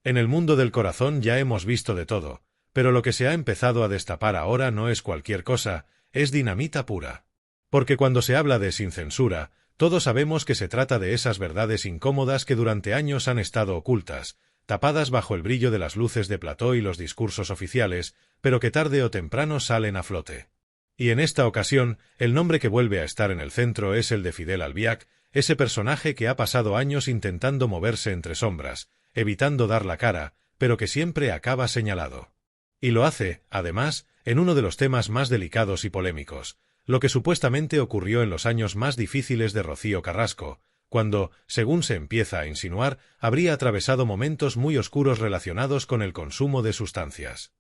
En el mundo del corazón ya hemos visto de todo, pero lo que se ha empezado a destapar ahora no es cualquier cosa, es dinamita pura. Porque cuando se habla de sin censura, todos sabemos que se trata de esas verdades incómodas que durante años han estado ocultas, tapadas bajo el brillo de las luces de plató y los discursos oficiales, pero que tarde o temprano salen a flote. Y en esta ocasión, el nombre que vuelve a estar en el centro es el de Fidel Albiac, ese personaje que ha pasado años intentando moverse entre sombras, evitando dar la cara, pero que siempre acaba señalado. Y lo hace, además, en uno de los temas más delicados y polémicos, lo que supuestamente ocurrió en los años más difíciles de Rocío Carrasco, cuando, según se empieza a insinuar, habría atravesado momentos muy oscuros relacionados con el consumo de sustancias.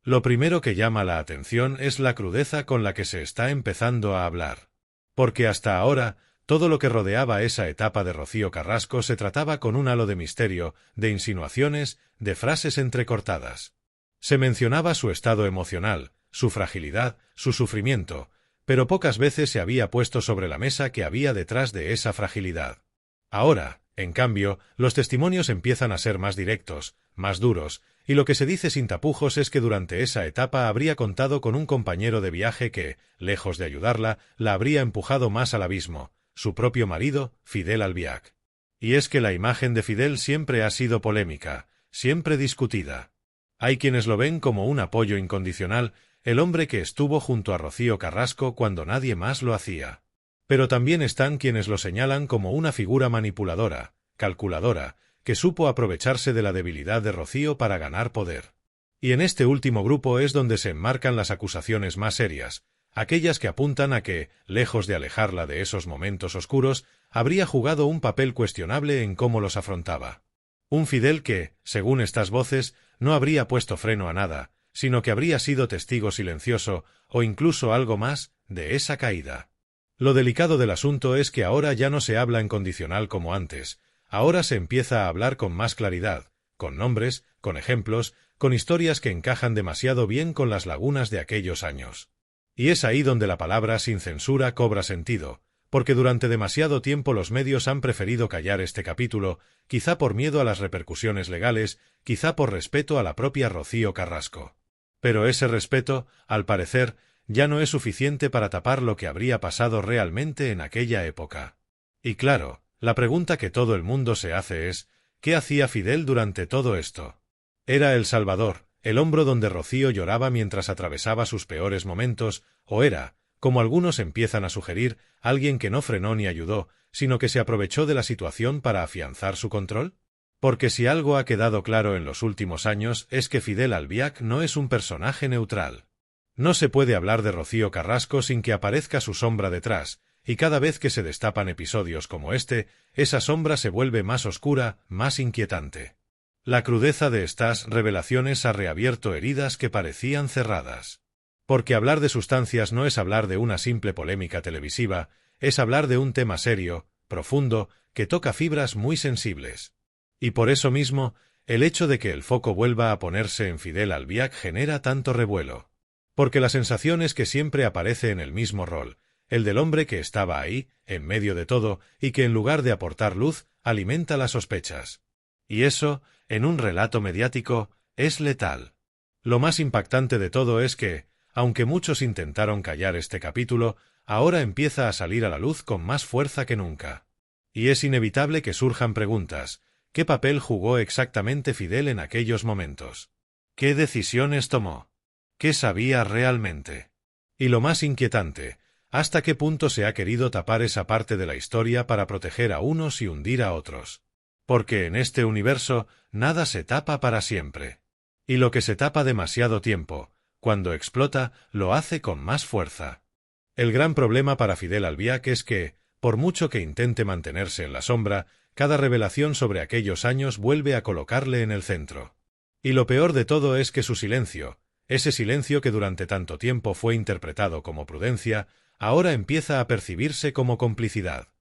Lo primero que llama la atención es la crudeza con la que se está empezando a hablar. Porque hasta ahora, todo lo que rodeaba esa etapa de Rocío Carrasco se trataba con un halo de misterio, de insinuaciones, de frases entrecortadas. Se mencionaba su estado emocional, su fragilidad, su sufrimiento, pero pocas veces se había puesto sobre la mesa que había detrás de esa fragilidad. Ahora, en cambio, los testimonios empiezan a ser más directos, más duros, y lo que se dice sin tapujos es que durante esa etapa habría contado con un compañero de viaje que, lejos de ayudarla, la habría empujado más al abismo, su propio marido, Fidel Albiac. Y es que la imagen de Fidel siempre ha sido polémica, siempre discutida. Hay quienes lo ven como un apoyo incondicional, el hombre que estuvo junto a Rocío Carrasco cuando nadie más lo hacía. Pero también están quienes lo señalan como una figura manipuladora, calculadora, que supo aprovecharse de la debilidad de Rocío para ganar poder. Y en este último grupo es donde se enmarcan las acusaciones más serias, aquellas que apuntan a que, lejos de alejarla de esos momentos oscuros, habría jugado un papel cuestionable en cómo los afrontaba. Un Fidel que, según estas voces, no habría puesto freno a nada, sino que habría sido testigo silencioso, o incluso algo más, de esa caída. Lo delicado del asunto es que ahora ya no se habla en condicional como antes, ahora se empieza a hablar con más claridad, con nombres, con ejemplos, con historias que encajan demasiado bien con las lagunas de aquellos años. Y es ahí donde la palabra sin censura cobra sentido, porque durante demasiado tiempo los medios han preferido callar este capítulo, quizá por miedo a las repercusiones legales, quizá por respeto a la propia Rocío Carrasco. Pero ese respeto, al parecer, ya no es suficiente para tapar lo que habría pasado realmente en aquella época. Y claro, la pregunta que todo el mundo se hace es, ¿qué hacía Fidel durante todo esto? ¿Era el Salvador, el hombro donde Rocío lloraba mientras atravesaba sus peores momentos, o era, como algunos empiezan a sugerir, alguien que no frenó ni ayudó, sino que se aprovechó de la situación para afianzar su control? Porque si algo ha quedado claro en los últimos años es que Fidel Albiac no es un personaje neutral. No se puede hablar de Rocío Carrasco sin que aparezca su sombra detrás, y cada vez que se destapan episodios como este, esa sombra se vuelve más oscura, más inquietante. La crudeza de estas revelaciones ha reabierto heridas que parecían cerradas. Porque hablar de sustancias no es hablar de una simple polémica televisiva, es hablar de un tema serio, profundo, que toca fibras muy sensibles. Y por eso mismo, el hecho de que el foco vuelva a ponerse en Fidel Albiac genera tanto revuelo. Porque la sensación es que siempre aparece en el mismo rol, el del hombre que estaba ahí, en medio de todo, y que en lugar de aportar luz, alimenta las sospechas. Y eso, en un relato mediático, es letal. Lo más impactante de todo es que, aunque muchos intentaron callar este capítulo, ahora empieza a salir a la luz con más fuerza que nunca. Y es inevitable que surjan preguntas. ¿Qué papel jugó exactamente Fidel en aquellos momentos? ¿Qué decisiones tomó? ¿Qué sabía realmente? Y lo más inquietante, ¿hasta qué punto se ha querido tapar esa parte de la historia para proteger a unos y hundir a otros? Porque en este universo, nada se tapa para siempre. Y lo que se tapa demasiado tiempo, cuando explota, lo hace con más fuerza. El gran problema para Fidel Albiac es que, por mucho que intente mantenerse en la sombra, cada revelación sobre aquellos años vuelve a colocarle en el centro. Y lo peor de todo es que su silencio, ese silencio que durante tanto tiempo fue interpretado como prudencia, ahora empieza a percibirse como complicidad.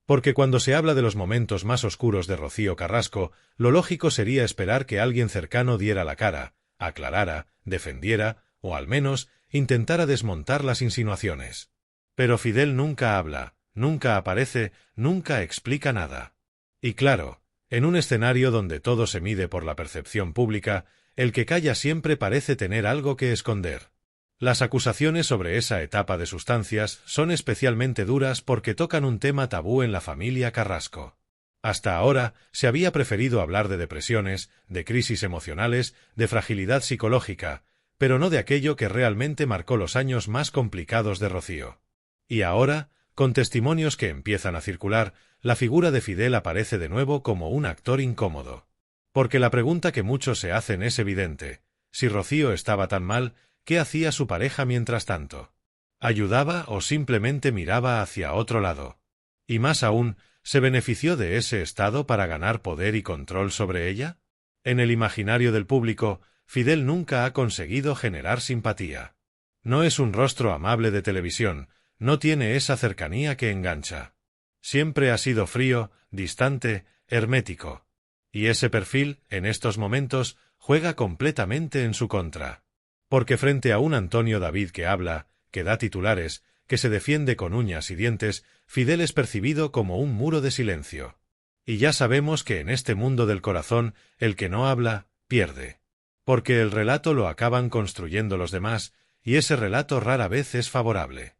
Porque cuando se habla de los momentos más oscuros de Rocío Carrasco, lo lógico sería esperar que alguien cercano diera la cara, aclarara, defendiera, o al menos, intentara desmontar las insinuaciones. Pero Fidel nunca habla, nunca aparece, nunca explica nada. Y claro, En un escenario donde todo se mide por la percepción pública, el que calla siempre parece tener algo que esconder. Las acusaciones sobre esa etapa de sustancias son especialmente duras porque tocan un tema tabú en la familia Carrasco. Hasta ahora se había preferido hablar de depresiones, de crisis emocionales, de fragilidad psicológica, pero no de aquello que realmente marcó los años más complicados de Rocío. Y ahora, con testimonios que empiezan a circular, la figura de Fidel aparece de nuevo como un actor incómodo. Porque la pregunta que muchos se hacen es evidente: si Rocío estaba tan mal, ¿qué hacía su pareja mientras tanto? ¿Ayudaba o simplemente miraba hacia otro lado? Y más aún, ¿se benefició de ese estado para ganar poder y control sobre ella? En el imaginario del público, Fidel nunca ha conseguido generar simpatía. No es un rostro amable de televisión, no tiene esa cercanía que engancha. Siempre ha sido frío, distante, hermético. Y ese perfil, en estos momentos, juega completamente en su contra. Porque frente a un Antonio David que habla, que da titulares, que se defiende con uñas y dientes, Fidel es percibido como un muro de silencio. Y ya sabemos que en este mundo del corazón, el que no habla, pierde. Porque el relato lo acaban construyendo los demás, y ese relato rara vez es favorable.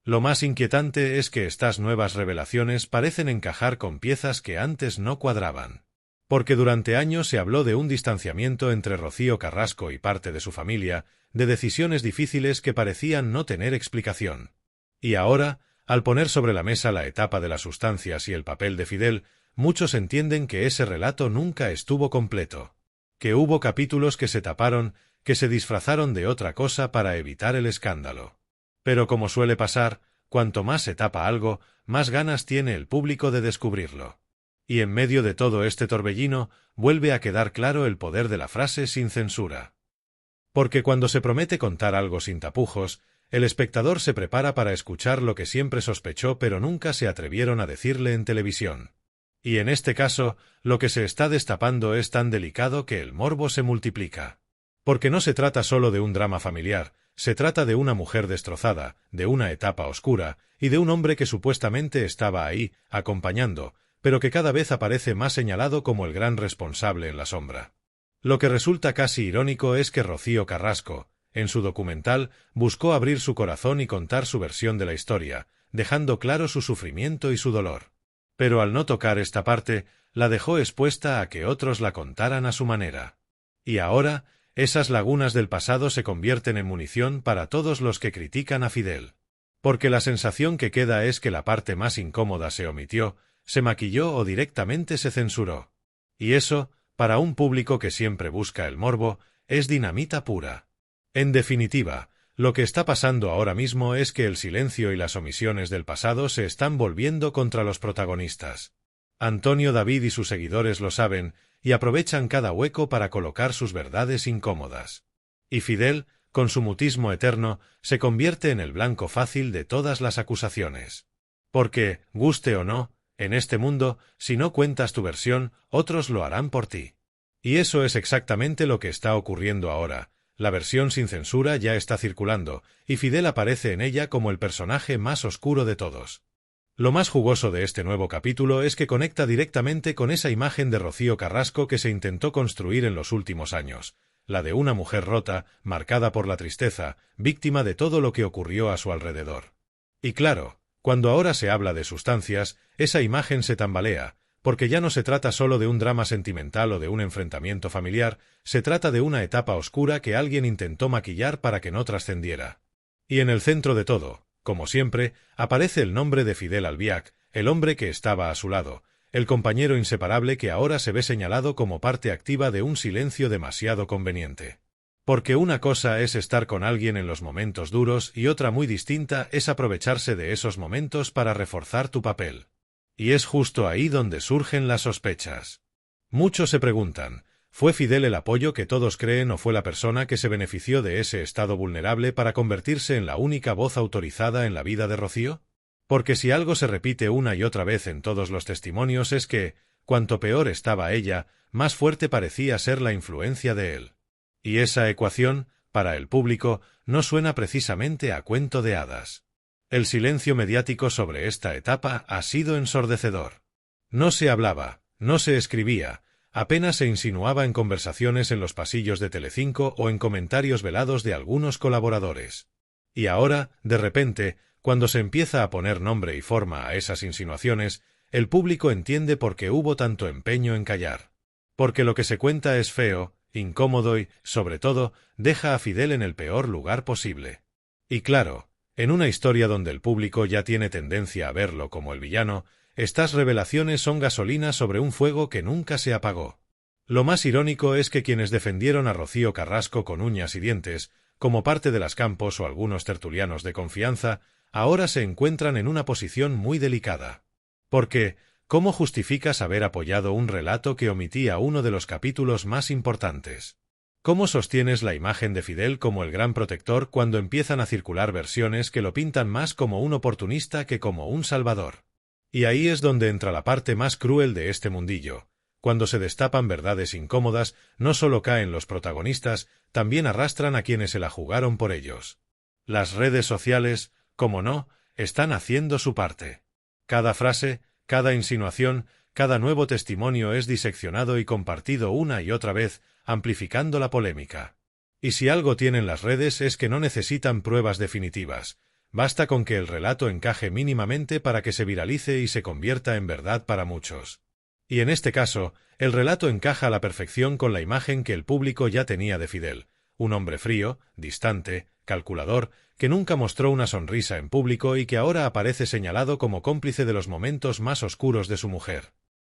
Lo más inquietante es que estas nuevas revelaciones parecen encajar con piezas que antes no cuadraban. Porque durante años se habló de un distanciamiento entre Rocío Carrasco y parte de su familia, de decisiones difíciles que parecían no tener explicación. Y ahora, al poner sobre la mesa la etapa de las sustancias y el papel de Fidel, muchos entienden que ese relato nunca estuvo completo. Que hubo capítulos que se taparon, que se disfrazaron de otra cosa para evitar el escándalo. Pero como suele pasar, cuanto más se tapa algo, más ganas tiene el público de descubrirlo. Y en medio de todo este torbellino, vuelve a quedar claro el poder de la frase sin censura. Porque cuando se promete contar algo sin tapujos, el espectador se prepara para escuchar lo que siempre sospechó pero nunca se atrevieron a decirle en televisión. Y en este caso, lo que se está destapando es tan delicado que el morbo se multiplica. Porque no se trata solo de un drama familiar, se trata de una mujer destrozada, de una etapa oscura, y de un hombre que supuestamente estaba ahí, acompañando, pero que cada vez aparece más señalado como el gran responsable en la sombra. Lo que resulta casi irónico es que Rocío Carrasco, en su documental, buscó abrir su corazón y contar su versión de la historia, dejando claro su sufrimiento y su dolor. Pero al no tocar esta parte, la dejó expuesta a que otros la contaran a su manera. Y ahora, esas lagunas del pasado se convierten en munición para todos los que critican a Fidel. Porque la sensación que queda es que la parte más incómoda se omitió, se maquilló o directamente se censuró. Y eso, para un público que siempre busca el morbo, es dinamita pura. En definitiva, lo que está pasando ahora mismo es que el silencio y las omisiones del pasado se están volviendo contra los protagonistas. Antonio David y sus seguidores lo saben, y aprovechan cada hueco para colocar sus verdades incómodas. Y Fidel, con su mutismo eterno, se convierte en el blanco fácil de todas las acusaciones. Porque, guste o no, en este mundo, si no cuentas tu versión, otros lo harán por ti. Y eso es exactamente lo que está ocurriendo ahora. La versión sin censura ya está circulando, y Fidel aparece en ella como el personaje más oscuro de todos. Lo más jugoso de este nuevo capítulo es que conecta directamente con esa imagen de Rocío Carrasco que se intentó construir en los últimos años, la de una mujer rota, marcada por la tristeza, víctima de todo lo que ocurrió a su alrededor. Y claro, cuando ahora se habla de sustancias, esa imagen se tambalea, porque ya no se trata solo de un drama sentimental o de un enfrentamiento familiar, se trata de una etapa oscura que alguien intentó maquillar para que no trascendiera. Y en el centro de todo, como siempre, aparece el nombre de Fidel Albiac, el hombre que estaba a su lado, el compañero inseparable que ahora se ve señalado como parte activa de un silencio demasiado conveniente. Porque una cosa es estar con alguien en los momentos duros y otra muy distinta es aprovecharse de esos momentos para reforzar tu papel. Y es justo ahí donde surgen las sospechas. Muchos se preguntan, ¿fue Fidel el apoyo que todos creen o fue la persona que se benefició de ese estado vulnerable para convertirse en la única voz autorizada en la vida de Rocío? Porque si algo se repite una y otra vez en todos los testimonios es que, cuanto peor estaba ella, más fuerte parecía ser la influencia de él. Y esa ecuación, para el público, no suena precisamente a cuento de hadas. El silencio mediático sobre esta etapa ha sido ensordecedor. No se hablaba, No se escribía, apenas se insinuaba en conversaciones en los pasillos de Telecinco o en comentarios velados de algunos colaboradores. Y ahora, de repente, cuando se empieza a poner nombre y forma a esas insinuaciones, el público entiende por qué hubo tanto empeño en callar. Porque lo que se cuenta es feo, incómodo y, sobre todo, deja a Fidel en el peor lugar posible. Y claro, en una historia donde el público ya tiene tendencia a verlo como el villano, estas revelaciones son gasolina sobre un fuego que nunca se apagó. Lo más irónico es que quienes defendieron a Rocío Carrasco con uñas y dientes, como parte de las Campos o algunos tertulianos de confianza, ahora se encuentran en una posición muy delicada. Porque, ¿cómo justificas haber apoyado un relato que omitía uno de los capítulos más importantes? ¿Cómo sostienes la imagen de Fidel como el gran protector cuando empiezan a circular versiones que lo pintan más como un oportunista que como un salvador? Y ahí es donde entra la parte más cruel de este mundillo. Cuando se destapan verdades incómodas, no solo caen los protagonistas, también arrastran a quienes se la jugaron por ellos. Las redes sociales, como no, están haciendo su parte. Cada frase, cada insinuación, cada nuevo testimonio es diseccionado y compartido una y otra vez, amplificando la polémica. Y si algo tienen las redes es que no necesitan pruebas definitivas. Basta con que el relato encaje mínimamente para que se viralice y se convierta en verdad para muchos. Y en este caso, el relato encaja a la perfección con la imagen que el público ya tenía de Fidel, un hombre frío, distante, calculador, que nunca mostró una sonrisa en público y que ahora aparece señalado como cómplice de los momentos más oscuros de su mujer.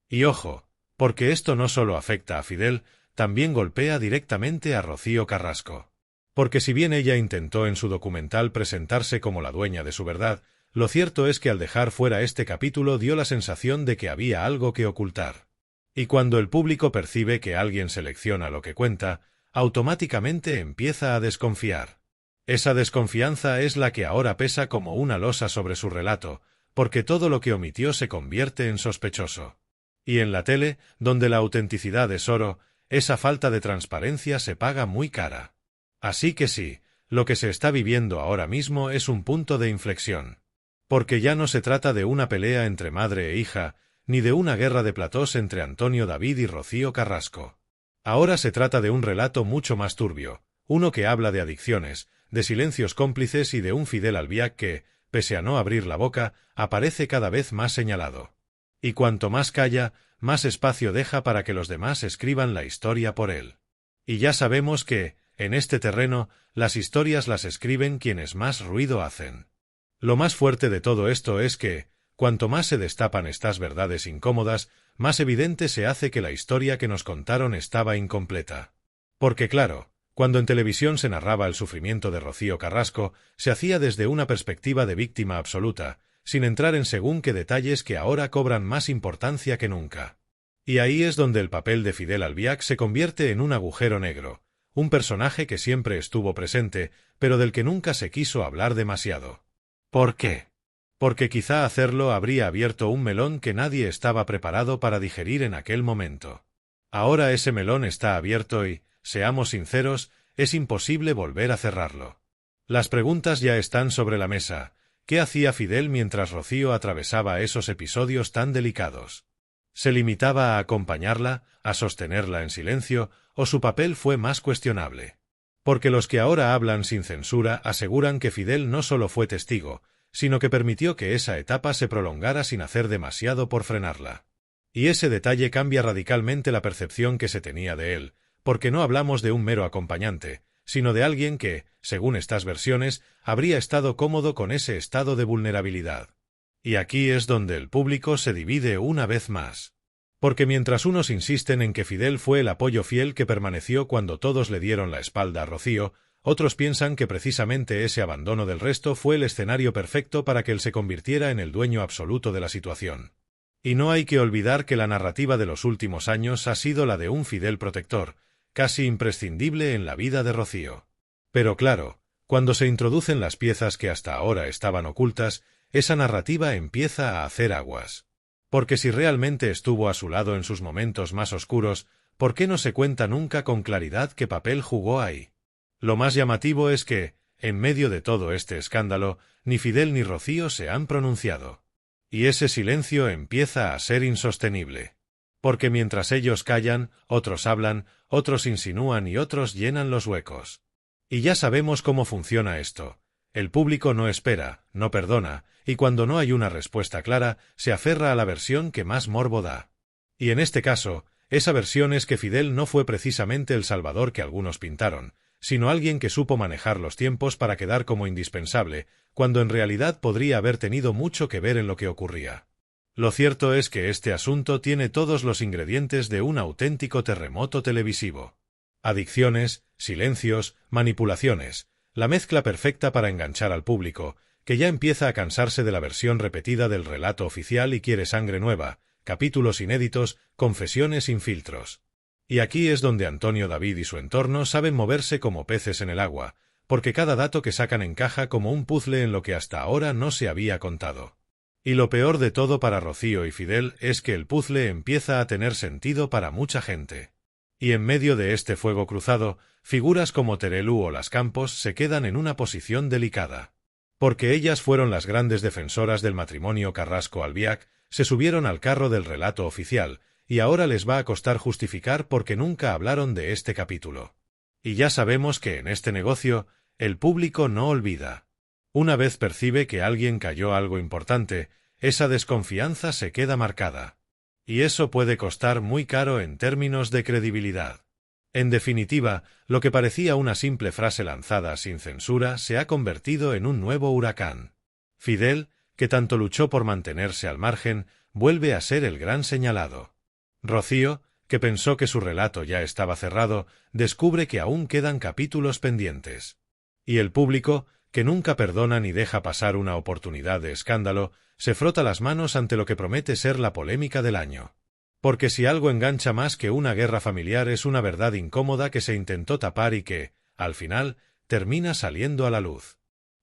Y ojo, porque esto no solo afecta a Fidel, también golpea directamente a Rocío Carrasco. Porque si bien ella intentó en su documental presentarse como la dueña de su verdad, lo cierto es que al dejar fuera este capítulo dio la sensación de que había algo que ocultar. Y cuando el público percibe que alguien selecciona lo que cuenta, automáticamente empieza a desconfiar. Esa desconfianza es la que ahora pesa como una losa sobre su relato, porque todo lo que omitió se convierte en sospechoso. Y en la tele, donde la autenticidad es oro, esa falta de transparencia se paga muy cara. Así que sí, lo que se está viviendo ahora mismo es un punto de inflexión. Porque ya no se trata de una pelea entre madre e hija, ni de una guerra de platós entre Antonio David y Rocío Carrasco. Ahora se trata de un relato mucho más turbio, uno que habla de adicciones, de silencios cómplices y de un Fidel Albiac que, pese a no abrir la boca, aparece cada vez más señalado. Y cuanto más calla, más espacio deja para que los demás escriban la historia por él. Y ya sabemos que, en este terreno, las historias las escriben quienes más ruido hacen. Lo más fuerte de todo esto es que, cuanto más se destapan estas verdades incómodas, más evidente se hace que la historia que nos contaron estaba incompleta. Porque claro, cuando en televisión se narraba el sufrimiento de Rocío Carrasco, se hacía desde una perspectiva de víctima absoluta, sin entrar en según qué detalles que ahora cobran más importancia que nunca. Y ahí es donde el papel de Fidel Albiac se convierte en un agujero negro, un personaje que siempre estuvo presente, pero del que nunca se quiso hablar demasiado. ¿Por qué? Porque quizá hacerlo habría abierto un melón que nadie estaba preparado para digerir en aquel momento. Ahora ese melón está abierto y, seamos sinceros, es imposible volver a cerrarlo. Las preguntas ya están sobre la mesa. ¿Qué hacía Fidel mientras Rocío atravesaba esos episodios tan delicados? ¿Se limitaba a acompañarla, a sostenerla en silencio, o su papel fue más cuestionable? Porque los que ahora hablan sin censura aseguran que Fidel no solo fue testigo, sino que permitió que esa etapa se prolongara sin hacer demasiado por frenarla. Y ese detalle cambia radicalmente la percepción que se tenía de él, porque no hablamos de un mero acompañante, sino de alguien que, según estas versiones, habría estado cómodo con ese estado de vulnerabilidad. Y aquí es donde el público se divide una vez más. Porque mientras unos insisten en que Fidel fue el apoyo fiel que permaneció cuando todos le dieron la espalda a Rocío, otros piensan que precisamente ese abandono del resto fue el escenario perfecto para que él se convirtiera en el dueño absoluto de la situación. Y no hay que olvidar que la narrativa de los últimos años ha sido la de un Fidel protector, casi imprescindible en la vida de Rocío. Pero claro, cuando se introducen las piezas que hasta ahora estaban ocultas, esa narrativa empieza a hacer aguas. Porque si realmente estuvo a su lado en sus momentos más oscuros, ¿por qué no se cuenta nunca con claridad qué papel jugó ahí? Lo más llamativo es que, en medio de todo este escándalo, ni Fidel ni Rocío se han pronunciado. Y ese silencio empieza a ser insostenible. Porque mientras ellos callan, otros hablan, otros insinúan y otros llenan los huecos. Y ya sabemos cómo funciona esto. El público no espera, no perdona, y cuando no hay una respuesta clara, se aferra a la versión que más morbo da. Y en este caso, esa versión es que Fidel no fue precisamente el salvador que algunos pintaron, sino alguien que supo manejar los tiempos para quedar como indispensable, cuando en realidad podría haber tenido mucho que ver en lo que ocurría. Lo cierto es que este asunto tiene todos los ingredientes de un auténtico terremoto televisivo. Adicciones, silencios, manipulaciones, la mezcla perfecta para enganchar al público, que ya empieza a cansarse de la versión repetida del relato oficial y quiere sangre nueva, capítulos inéditos, confesiones sin filtros. Y aquí es donde Antonio David y su entorno saben moverse como peces en el agua, porque cada dato que sacan encaja como un puzzle en lo que hasta ahora no se había contado. Y lo peor de todo para Rocío y Fidel es que el puzzle empieza a tener sentido para mucha gente. Y en medio de este fuego cruzado, figuras como Terelu o Las Campos se quedan en una posición delicada. Porque ellas fueron las grandes defensoras del matrimonio Carrasco-Albiac, se subieron al carro del relato oficial, y ahora les va a costar justificar porque nunca hablaron de este capítulo. Y ya sabemos que en este negocio, el público no olvida. Una vez percibe que alguien cayó algo importante, esa desconfianza se queda marcada. Y eso puede costar muy caro en términos de credibilidad. En definitiva, lo que parecía una simple frase lanzada sin censura se ha convertido en un nuevo huracán. Fidel, que tanto luchó por mantenerse al margen, vuelve a ser el gran señalado. Rocío, que pensó que su relato ya estaba cerrado, descubre que aún quedan capítulos pendientes. Y el público, que nunca perdona ni deja pasar una oportunidad de escándalo, se frota las manos ante lo que promete ser la polémica del año. Porque si algo engancha más que una guerra familiar es una verdad incómoda que se intentó tapar y que, al final, termina saliendo a la luz.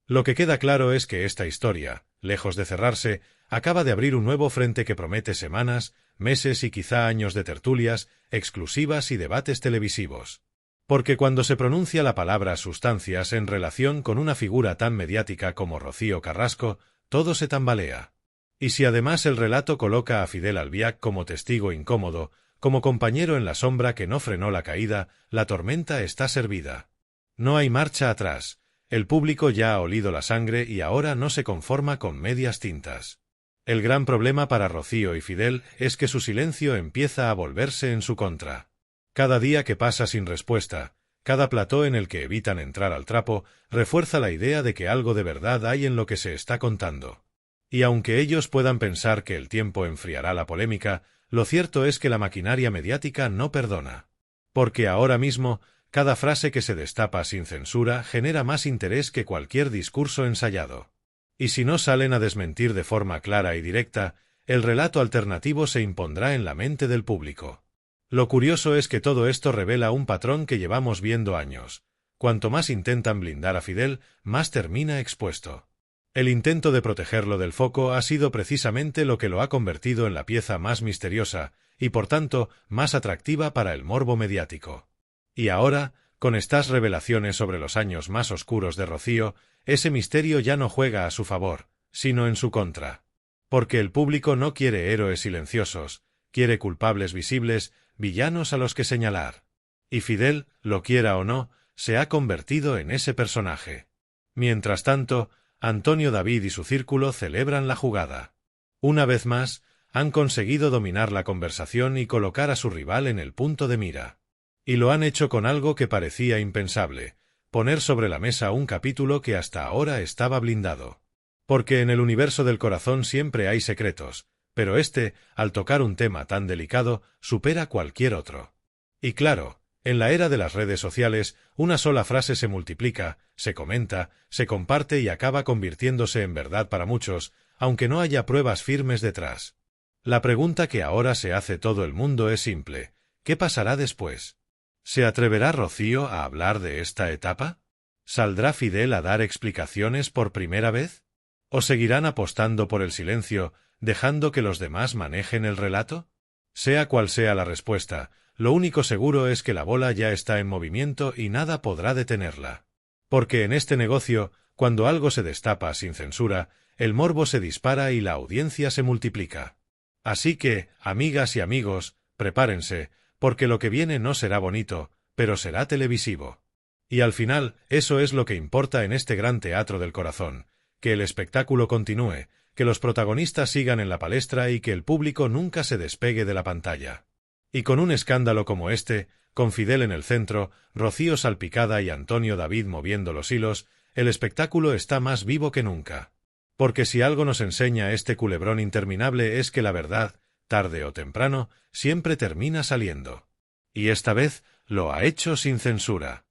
Lo que queda claro es que esta historia, lejos de cerrarse, acaba de abrir un nuevo frente que promete semanas, meses y quizá años de tertulias, exclusivas y debates televisivos. Porque cuando se pronuncia la palabra sustancias en relación con una figura tan mediática como Rocío Carrasco, todo se tambalea. Y si además el relato coloca a Fidel Albiac como testigo incómodo, como compañero en la sombra que no frenó la caída, la tormenta está servida. No hay marcha atrás. El público ya ha olido la sangre y ahora no se conforma con medias tintas. El gran problema para Rocío y Fidel es que su silencio empieza a volverse en su contra. Cada día que pasa sin respuesta, cada plató en el que evitan entrar al trapo, refuerza la idea de que algo de verdad hay en lo que se está contando. Y aunque ellos puedan pensar que el tiempo enfriará la polémica, lo cierto es que la maquinaria mediática no perdona. Porque ahora mismo, cada frase que se destapa sin censura genera más interés que cualquier discurso ensayado. Y si no salen a desmentir de forma clara y directa, el relato alternativo se impondrá en la mente del público. Lo curioso es que todo esto revela un patrón que llevamos viendo años. Cuanto más intentan blindar a Fidel, más termina expuesto. El intento de protegerlo del foco ha sido precisamente lo que lo ha convertido en la pieza más misteriosa y, por tanto, más atractiva para el morbo mediático. Y ahora, con estas revelaciones sobre los años más oscuros de Rocío, ese misterio ya no juega a su favor, sino en su contra. Porque el público no quiere héroes silenciosos, quiere culpables visibles, villanos a los que señalar. Y Fidel, lo quiera o no, se ha convertido en ese personaje. Mientras tanto, Antonio David y su círculo celebran la jugada. Una vez más, han conseguido dominar la conversación y colocar a su rival en el punto de mira. Y lo han hecho con algo que parecía impensable, poner sobre la mesa un capítulo que hasta ahora estaba blindado. Porque en el universo del corazón siempre hay secretos, pero este, al tocar un tema tan delicado, supera cualquier otro. Y claro, en la era de las redes sociales, una sola frase se multiplica, se comenta, se comparte y acaba convirtiéndose en verdad para muchos, aunque no haya pruebas firmes detrás. La pregunta que ahora se hace todo el mundo es simple: ¿qué pasará después? ¿Se atreverá Rocío a hablar de esta etapa? ¿Saldrá Fidel a dar explicaciones por primera vez? ¿O seguirán apostando por el silencio, dejando que los demás manejen el relato? Sea cual sea la respuesta, lo único seguro es que la bola ya está en movimiento y nada podrá detenerla. Porque en este negocio, cuando algo se destapa sin censura, el morbo se dispara y la audiencia se multiplica. Así que, amigas y amigos, prepárense, porque lo que viene no será bonito, pero será televisivo. Y al final, eso es lo que importa en este gran teatro del corazón, que el espectáculo continúe, que los protagonistas sigan en la palestra y que el público nunca se despegue de la pantalla. Y con un escándalo como este, con Fidel en el centro, Rocío salpicada y Antonio David moviendo los hilos, el espectáculo está más vivo que nunca. Porque si algo nos enseña este culebrón interminable es que la verdad, tarde o temprano, siempre termina saliendo. Y esta vez, lo ha hecho sin censura.